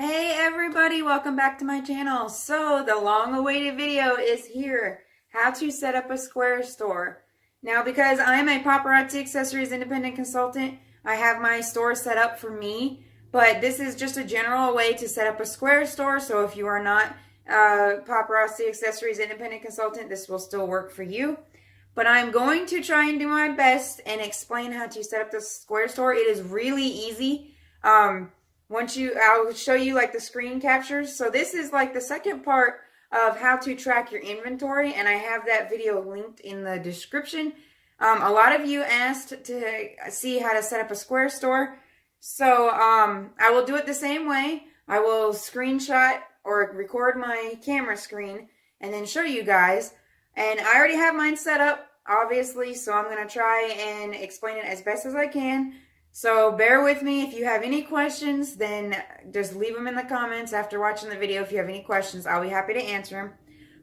Hey everybody, welcome back to my channel. So the long-awaited video is here, how to set up a Square store. Now because I'm a Paparazzi Accessories independent consultant, I have my store set up for me, but this is just a general way to set up a Square store. So if you are not Paparazzi Accessories independent consultant, this will still work for you. But I'm going to try and do my best and explain how to set up the Square store. It is really easy. I'll show you like the screen captures. So this is like the second part of how to track your inventory, and I have that video linked in the description. A lot of you asked to see how to set up a Square store. So I will do it the same way. I will screenshot or record my camera screen and then show you guys. And I already have mine set up, obviously, so I'm going to try and explain it as best as I can. So bear with me. If you have any questions, then just leave them in the comments after watching the video. If you have any questions, I'll be happy to answer them.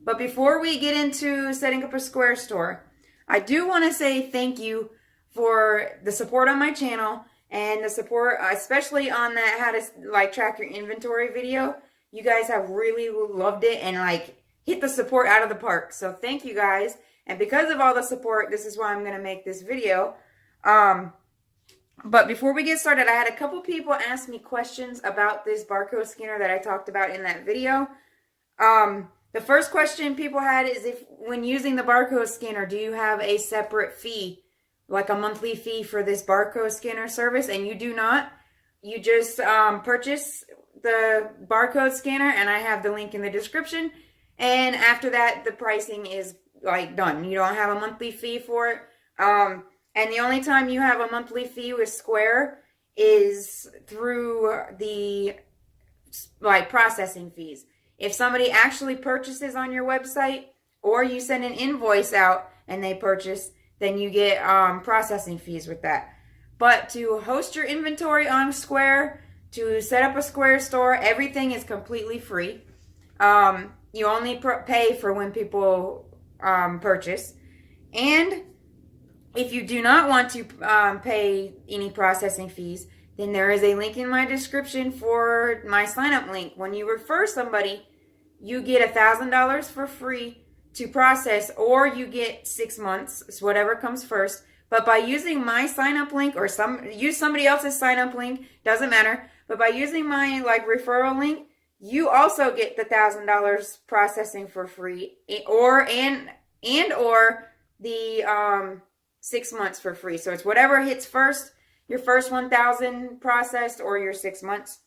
But before we get into setting up a Square store, I do want to say thank you for the support on my channel and the support, especially on that how to track your inventory video. You guys have really loved it and hit the support out of the park. So thank you guys. And because of all the support, this is why I'm going to make this video. But before we get started, I had a couple people ask me questions about this barcode scanner that I talked about in that video. The first question people had is if when using the barcode scanner, do you have a separate fee, like a monthly fee for this barcode scanner service? And you do not. You just purchase the barcode scanner, and I have the link in the description. And after that, the pricing is done. You don't have a monthly fee for it. And the only time you have a monthly fee with Square is through the processing fees. If somebody actually purchases on your website or you send an invoice out and they purchase, then you get processing fees with that. But to host your inventory on Square, to set up a Square store, everything is completely free. You only pay for when people purchase. And if you do not want to pay any processing fees, then there is a link in my description for my sign-up link. When you refer somebody, you get $1,000 for free to process, or you get 6 months. It's whatever comes first. But by using my sign-up link, or use somebody else's sign-up link, doesn't matter. But by using my referral link, you also get the $1,000 processing for free, or the 6 months for free. So it's whatever hits first, your first 1,000 processed or your 6 months.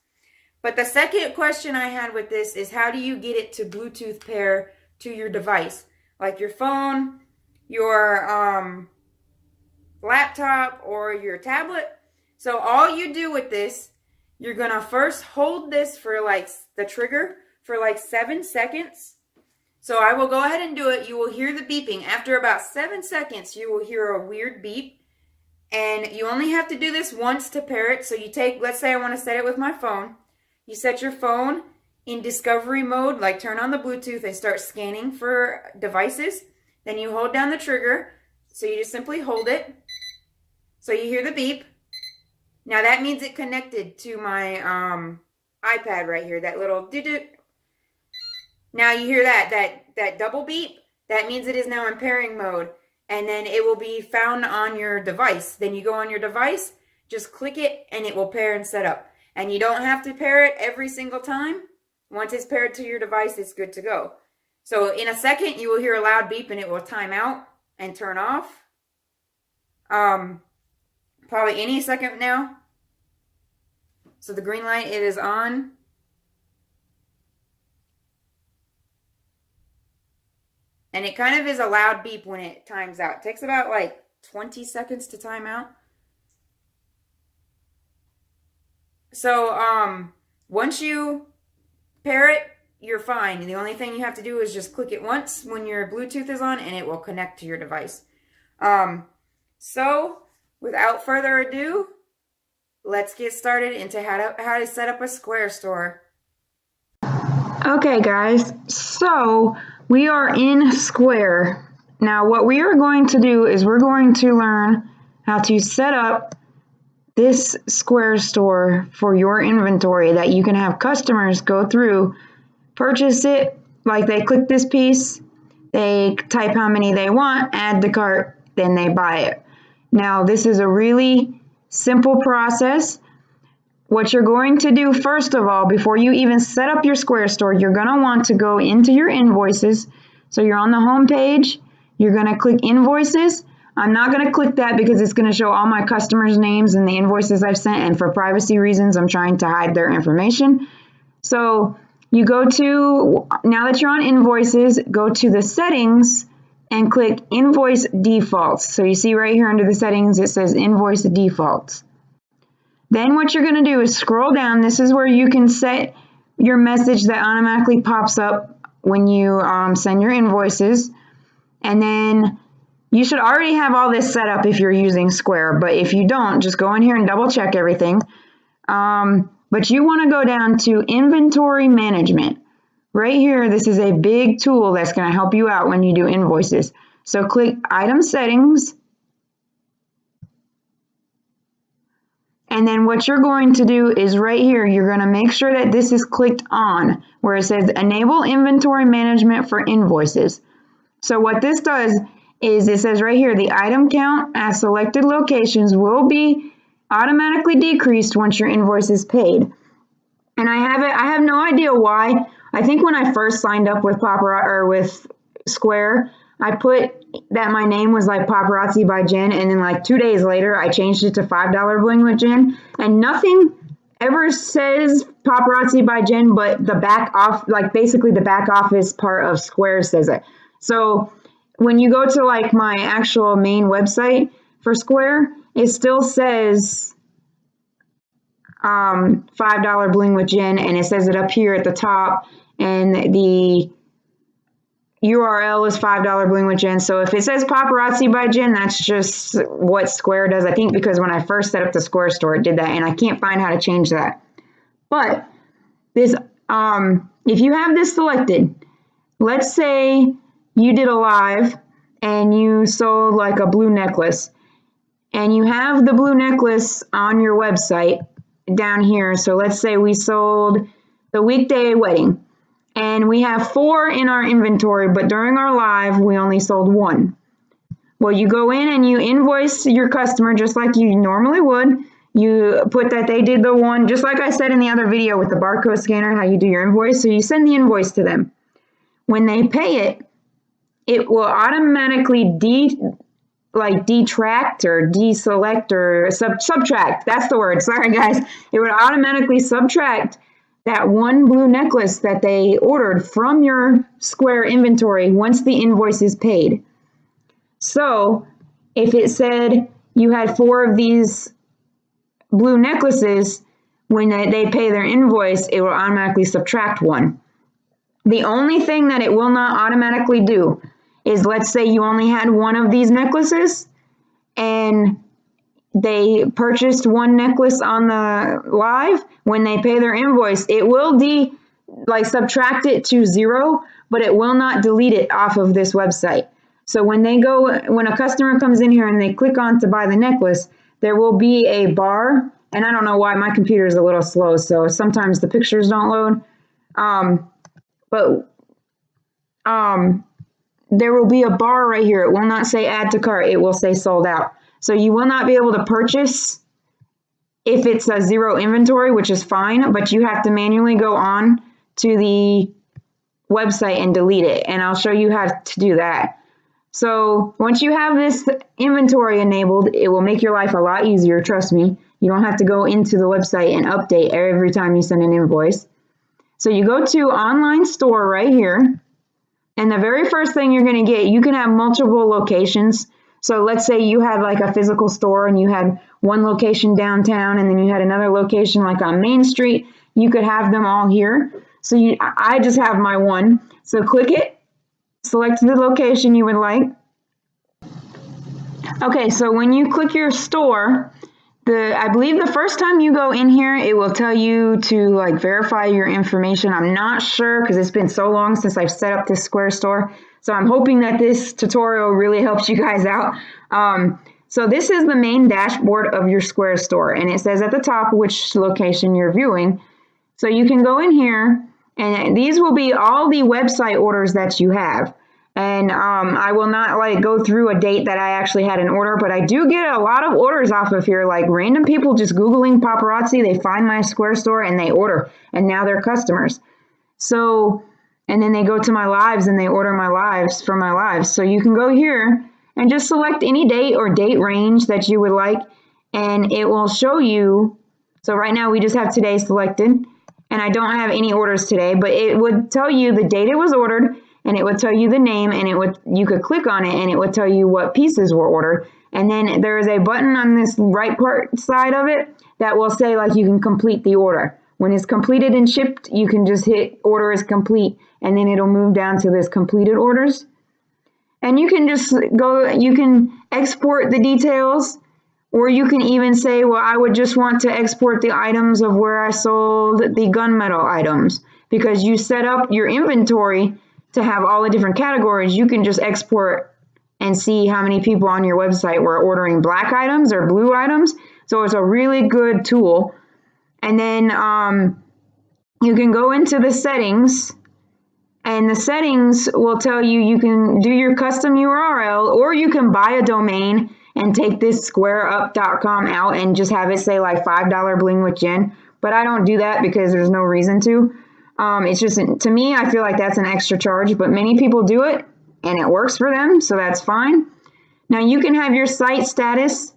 But the second question I had with this is, how do you get it to Bluetooth pair to your device? Like your phone, your laptop, or your tablet. So all you do with this, you're going to first hold this for the trigger for 7 seconds. So I will go ahead and do it. You will hear the beeping. After about 7 seconds, you will hear a weird beep. And you only have to do this once to pair it. So you take, let's say I want to set it with my phone. You set your phone in discovery mode, turn on the Bluetooth and start scanning for devices. Then you hold down the trigger. So you just simply hold it. So you hear the beep. Now that means it connected to my iPad right here, that little digit. Now you hear that double beep. That means it is now in pairing mode. And then it will be found on your device. Then you go on your device, just click it, and it will pair and set up. And you don't have to pair it every single time. Once it's paired to your device, it's good to go. So in a second, you will hear a loud beep, and it will time out and turn off. Probably any second now. So the green light, it is on. And it kind of is a loud beep when it times out. It takes about 20 seconds to time out. So once you pair it, you're fine. And the only thing you have to do is just click it once when your Bluetooth is on, and it will connect to your device. So without further ado, let's get started into how to set up a Square store. Okay guys, so we are in Square. Now what we are going to do is we're going to learn how to set up this Square store for your inventory that you can have customers go through, purchase it, like they click this piece, they type how many they want, add the cart, then they buy it. Now, this is a really simple process. What you're going to do first of all, before you even set up your Square store, you're going to want to go into your invoices. So you're on the home page, you're going to click invoices. I'm not going to click that because it's going to show all my customers' names and the invoices I've sent, and for privacy reasons, I'm trying to hide their information. So you go to, now that you're on invoices, go to the settings and click invoice defaults. So you see right here under the settings, it says invoice defaults. Then what you're going to do is scroll down. This is where you can set your message that automatically pops up when you send your invoices. And then you should already have all this set up if you're using Square, but if you don't, just go in here and double check everything. But you want to go down to inventory management. Right here, this is a big tool that's going to help you out when you do invoices. So click item settings. And then what you're going to do is right here, you're going to make sure that this is clicked on where it says enable inventory management for invoices. So what this does is it says right here, the item count at selected locations will be automatically decreased once your invoice is paid. And I have no idea why. I think when I first signed up with with Square, I put that my name was like Paparazzi by Jen, and then like 2 days later, I changed it to $5 Bling with Jen, and nothing ever says Paparazzi by Jen, but the back off, like basically the back office part of Square says it. So when you go to like my actual main website for Square, it still says $5 Bling with Jen, and it says it up here at the top, and the URL is $5 Bling with Jen. So if it says Paparazzi by Jen, that's just what Square does. I think because when I first set up the Square store, it did that, and I can't find how to change that. But this, if you have this selected, let's say you did a live and you sold like a blue necklace, and you have the blue necklace on your website down here. So let's say we sold the weekday wedding, and we have 4 in our inventory, but during our live, we only sold 1. Well, you go in and you invoice your customer just like you normally would. You put that they did the one, just like I said in the other video with the barcode scanner, how you do your invoice. So you send the invoice to them. When they pay it, it will automatically detract or deselect or subtract. That's the word. Sorry, guys. It would automatically subtract that one blue necklace that they ordered from your Square inventory once the invoice is paid. So if it said you had 4 of these blue necklaces, when they pay their invoice, it will automatically subtract 1. The only thing that it will not automatically do is, let's say you only had 1 of these necklaces and they purchased 1 necklace on the live. When they pay their invoice, it will subtract it to 0, but it will not delete it off of this website. So when a customer comes in here and they click on to buy the necklace, there will be a bar, and I don't know why, my computer is a little slow, so sometimes the pictures don't load. There will be a bar right here. It will not say add to cart. It will say sold out. So you will not be able to purchase if it's a 0 inventory, which is fine, but you have to manually go on to the website and delete it. And I'll show you how to do that. So once you have this inventory enabled, it will make your life a lot easier. Trust me. You don't have to go into the website and update every time you send an invoice. So you go to online store right here. And the very first thing you're going to get, you can have multiple locations. So let's say you had like a physical store and you had one location downtown and then you had another location like on Main Street. You could have them all here. So I just have my one. So click it, select the location you would like. Okay, so when you click your store, I believe the first time you go in here, it will tell you to verify your information. I'm not sure because it's been so long since I've set up this Square store. So I'm hoping that this tutorial really helps you guys out. So this is the main dashboard of your Square store, and it says at the top which location you're viewing. So you can go in here, and these will be all the website orders that you have. And I will not like go through a date that I actually had an order, but I do get a lot of orders off of here, like random people just Googling paparazzi, they find my Square store and they order, and now they're customers. So, and then they go to my lives and they order my lives from my lives. So you can go here and just select any date or date range that you would like, and it will show you. So right now we just have today selected, and I don't have any orders today, but it would tell you the date it was ordered, and it would tell you the name, and you could click on it and it would tell you what pieces were ordered. And then there is a button on this right part side of it that will say like you can complete the order. When it's completed and shipped, you can just hit order is complete, and then it'll move down to this completed orders. And you can just go, you can export the details, or you can even say, well, I would just want to export the items of where I sold the gunmetal items, because you set up your inventory to have all the different categories. You can just export and see how many people on your website were ordering black items or blue items. So it's a really good tool. And then you can go into the settings, and the settings will tell you you can do your custom URL, or you can buy a domain and take this squareup.com out and just have it say like $5 bling with Jen. But I don't do that because there's no reason to. It's just, to me, I feel like that's an extra charge, but many people do it and it works for them, so that's fine. Now you can have your site status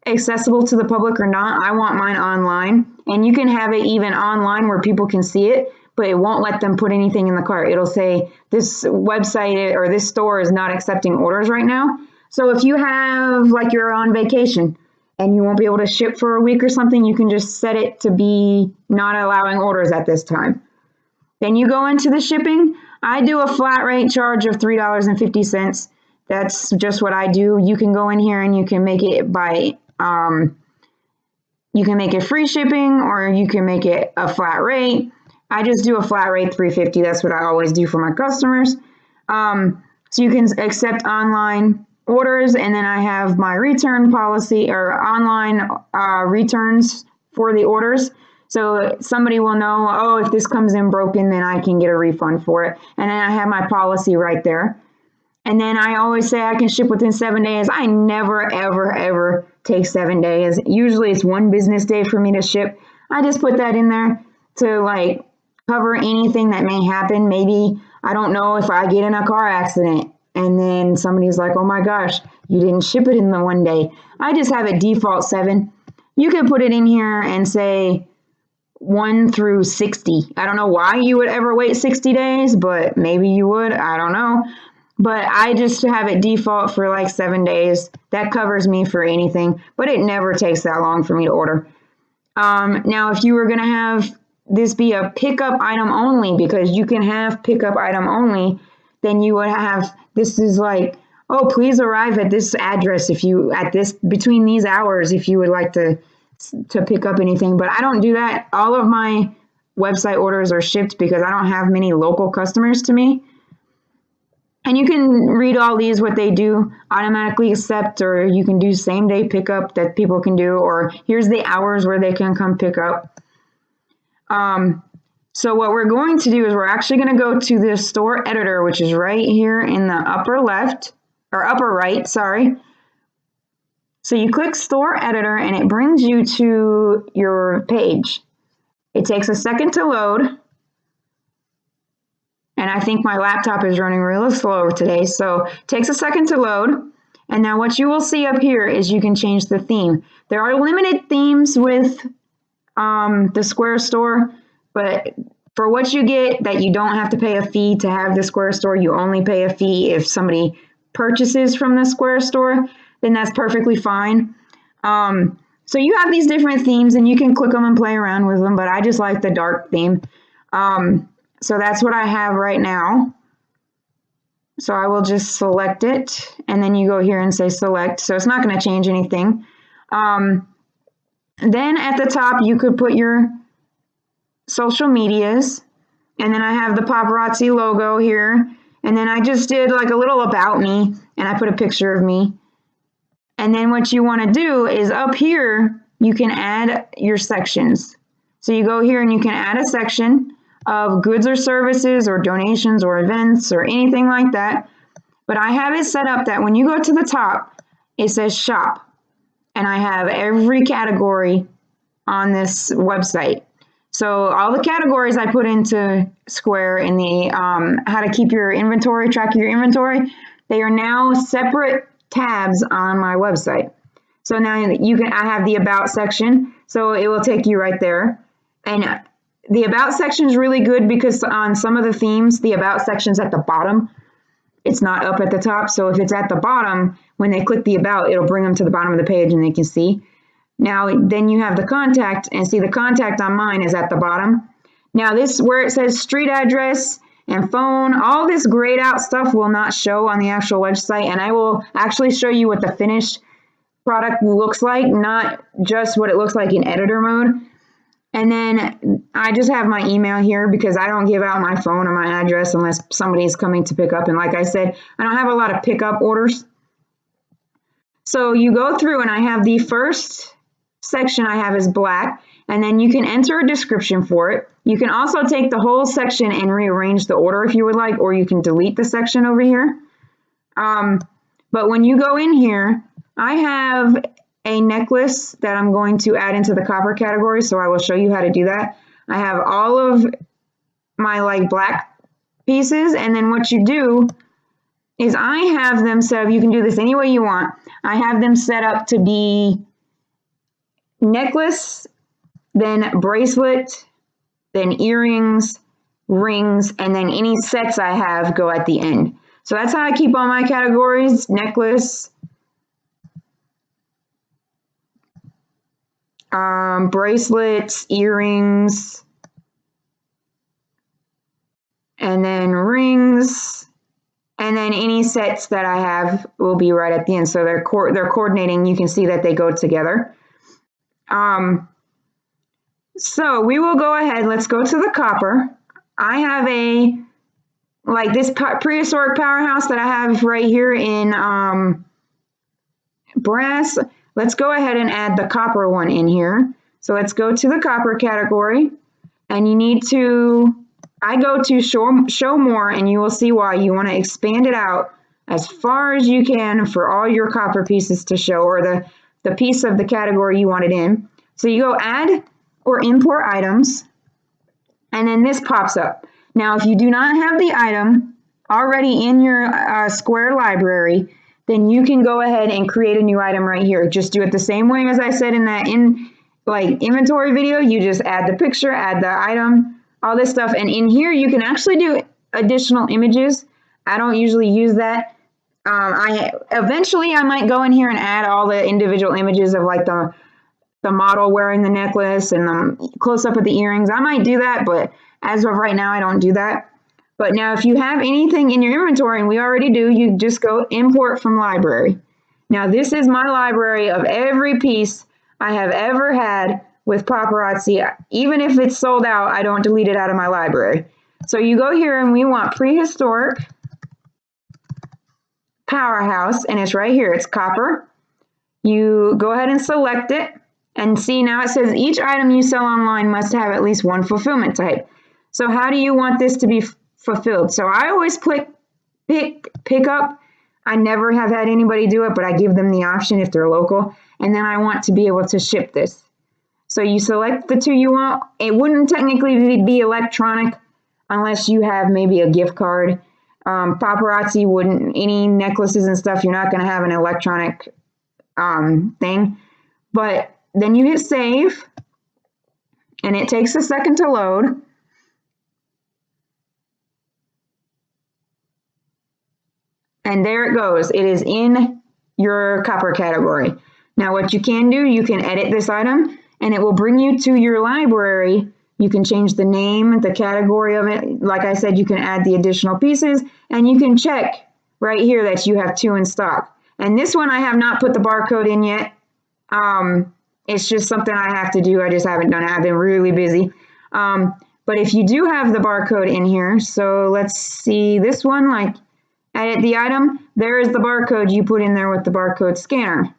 accessible to the public or not. I want mine online, and you can have it even online where people can see it, but it won't let them put anything in the cart. It'll say this website or this store is not accepting orders right now. So if you have, like, you're on vacation and you won't be able to ship for a week or something, you can just set it to be not allowing orders at this time. Then you go into the shipping. I do a flat rate charge of $3.50. That's just what I do. You can go in here and you can make it by, you can make it free shipping, or you can make it a flat rate. I just do a flat rate $3.50. That's what I always do for my customers. So you can accept online orders, and then I have my return policy or online returns for the orders. So somebody will know, oh, if this comes in broken, then I can get a refund for it. And then I have my policy right there. And then I always say I can ship within 7 days. I never, ever, ever take 7 days. Usually it's 1 business day for me to ship. I just put that in there to like cover anything that may happen. Maybe, I don't know, if I get in a car accident and then somebody's like, oh my gosh, you didn't ship it in the 1 day. I just have it default 7. You can put it in here and say 1 through 60. I don't know why you would ever wait 60 days, but maybe you would. I don't know. But I just have it default for like 7 days. That covers me for anything, but it never takes that long for me to order. Now, if you were going to have this be a pickup item only, because you can have pickup item only, then you would have, this is like, oh, please arrive at this address if you, at this, between these hours, if you would like to pick up anything. But I don't do that. All of my website orders are shipped because I don't have many local customers to me. And you can read all these, what they do, automatically accept, or you can do same day pickup that people can do, or here's the hours where they can come pick up. So what we're going to do is we're actually going to go to the store editor, which is right here in the upper left, or upper right, sorry. So you click store editor and it brings you to your page. It takes a second to load. And I think my laptop is running really slow today, so it takes a second to load. And now what you will see up here is you can change the theme. There are limited themes with the Square store, but for what you get, that you don't have to pay a fee to have the Square store, you only pay a fee if somebody purchases from the Square store, then that's perfectly fine. So you have these different themes and you can click them and play around with them, but I just like the dark theme. So that's what I have right now. So I will just select it, and then you go here and say select. So it's not going to change anything. Then at the top, you could put your social medias, and then I have the Paparazzi logo here. And then I just did like a little about me, and I put a picture of me. And then what you want to do is up here, you can add your sections. So you go here and you can add a section of goods or services or donations or events or anything like that. But I have it set up that when you go to the top, it says shop. And I have every category on this website. So all the categories I put into Square in the how to keep your inventory, track your inventory, they are now separate tabs on my website. So now I have the about section, so it will take you right there. And the about section is really good because on some of the themes, the about section's at the bottom. It's not up at the top. So if it's at the bottom, when they click the about, it'll bring them to the bottom of the page and they can see. Now, then you have the contact, and see the contact on mine is at the bottom. Now this, where it says street address and phone, all this grayed out stuff will not show on the actual website, and I will actually show you what the finished product looks like, not just what it looks like in editor mode. And then I just have my email here because I don't give out my phone or my address unless somebody is coming to pick up. And like I said, I don't have a lot of pickup orders. So you go through and I have the first section I have is black, and then you can enter a description for it. You can also take the whole section and rearrange the order if you would like, or you can delete the section over here. But when you go in here, I have a necklace that I'm going to add into the copper category, so I will show you how to do that. I have all of my like black pieces, and then what you do is I have them set up, you can do this any way you want. I have them set up to be necklace, then bracelet, then earrings, rings, and then any sets I have go at the end. So that's how I keep all my categories: necklace, bracelets, earrings, and then rings, and then any sets that I have will be right at the end. So they're coordinating. You can see that they go together. So we will go ahead. Let's go to the copper. I have like this prehistoric powerhouse that I have right here in brass. Let's go ahead and add the copper one in here. So let's go to the copper category, and you need to, I go to show more, and you will see why. You want to expand it out as far as you can for all your copper pieces to show, or the piece of the category you want it in. So you go add or import items, and then this pops up. Now, if you do not have the item already in your Square library, then you can go ahead and create a new item right here. Just do it the same way as I said in that inventory video. You just add the picture, add the item, all this stuff. And in here, you can actually do additional images. I don't usually use that. Eventually I might go in here and add all the individual images of like the model wearing the necklace and the close up of the earrings. I might do that, but as of right now, I don't do that. But now if you have anything in your inventory, and we already do, you just go import from library. Now this is my library of every piece I have ever had with Paparazzi. Even if it's sold out, I don't delete it out of my library. So you go here and we want prehistoric powerhouse, and it's right here. It's copper. You go ahead and select it, and see now it says each item you sell online must have at least one fulfillment type. So how do you want this to be fulfilled? So I always click pick up. I never have had anybody do it, but I give them the option if they're local. And then I want to be able to ship this. So you select the two you want. It wouldn't technically be electronic unless you have maybe a gift card. Paparazzi wouldn't, any necklaces and stuff, you're not going to have an electronic thing. But then you hit save, and it takes a second to load. And there it goes. It is in your copper category. Now what you can do, you can edit this item, and it will bring you to your library. You can change the name, the category of it. Like I said, you can add the additional pieces, and you can check right here that you have 2 in stock. And this one I have not put the barcode in yet. It's just something I have to do. I just haven't done it. I've been really busy. But if you do have the barcode in here, so let's see this one, like edit the item, there is the barcode you put in there with the barcode scanner.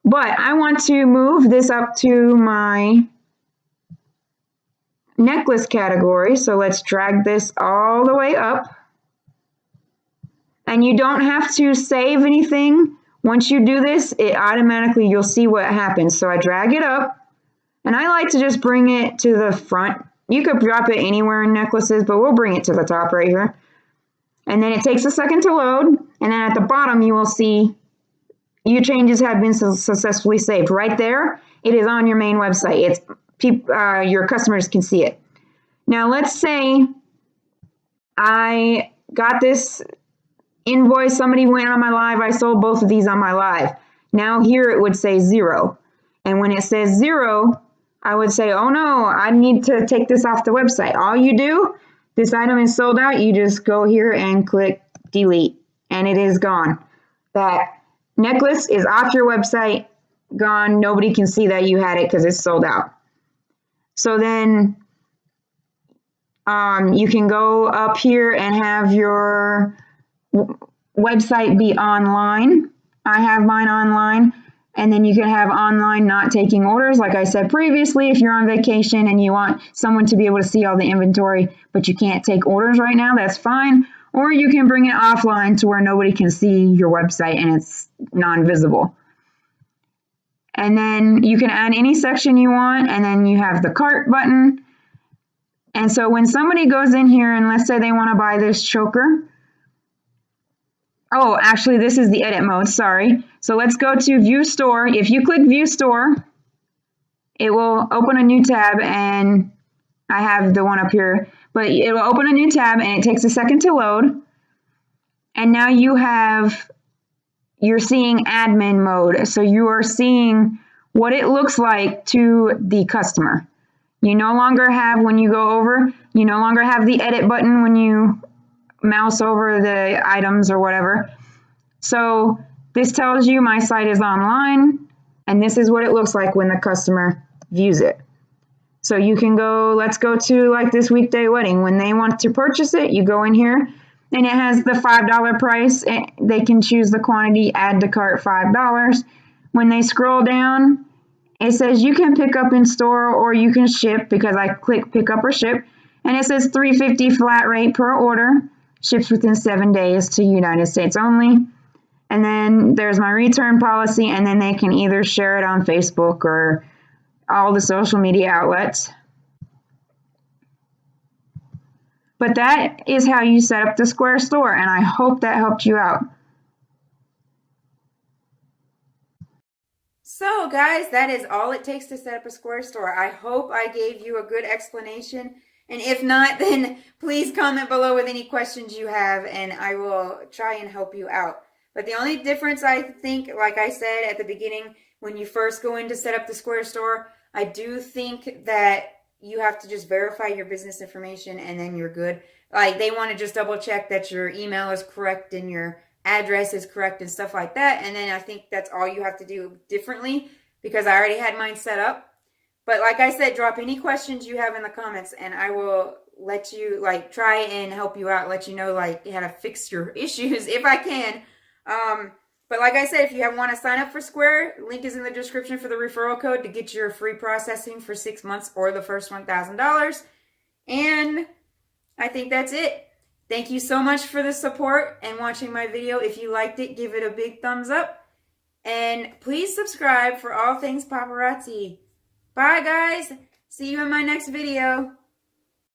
But I want to move this up to my necklace category. So let's drag this all the way up. And you don't have to save anything. Once you do this, it automatically, you'll see what happens. So I drag it up, and I like to just bring it to the front. You could drop it anywhere in necklaces, but we'll bring it to the top right here. And then it takes a second to load. And then at the bottom, you will see your changes have been successfully saved. Right there, it is on your main website. Your customers can see it. Now, let's say I got this invoice, somebody went on my live, I sold both of these on my live. Now here it would say 0. And when it says 0, I would say, oh no, I need to take this off the website. All you do, this item is sold out, you just go here and click delete, and it is gone. That necklace is off your website, gone. Nobody can see that you had it because it's sold out. So then you can go up here and have your website be online. I have mine online. And then you can have online not taking orders. Like I said previously, if you're on vacation and you want someone to be able to see all the inventory, but you can't take orders right now, that's fine. Or you can bring it offline to where nobody can see your website and it's non-visible. And then you can add any section you want, and then you have the cart button. And so when somebody goes in here and let's say they want to buy this choker. Oh, actually, this is the edit mode, sorry. So let's go to View Store. If you click View Store, it will open a new tab, and I have the one up here, but it will open a new tab and it takes a second to load. And now you're seeing admin mode. So you are seeing what it looks like to the customer. You no longer have, when you go over, you no longer have the edit button when you mouse over the items or whatever. So this tells you my site is online, and this is what it looks like when the customer views it. So you can go, let's go to like this weekday wedding. When they want to purchase it, you go in here and it has the $5 price. They can choose the quantity, add to cart $5. When they scroll down, it says you can pick up in store or you can ship, because I click pick up or ship. And it says $3.50 flat rate per order. Ships within 7 days to United States only. And then there's my return policy, and then they can either share it on Facebook or all the social media outlets. But that is how you set up the Square store, and I hope that helped you out. So guys, that is all it takes to set up a Square store. I hope I gave you a good explanation. And if not, then please comment below with any questions you have, and I will try and help you out. But the only difference, I think, like I said at the beginning, when you first go in to set up the Square store, I do think that you have to just verify your business information and then you're good. Like, they want to just double check that your email is correct and your address is correct and stuff like that. And then I think that's all you have to do differently, because I already had mine set up. But like I said, drop any questions you have in the comments, and I will let you, like, try and help you out, let you know, like, how to fix your issues if I can. But like I said, if you want to sign up for Square, link is in the description for the referral code to get your free processing for 6 months or the first $1,000. And I think that's it. Thank you so much for the support and watching my video. If you liked it, give it a big thumbs up. And please subscribe for all things paparazzi. Bye, guys. See you in my next video.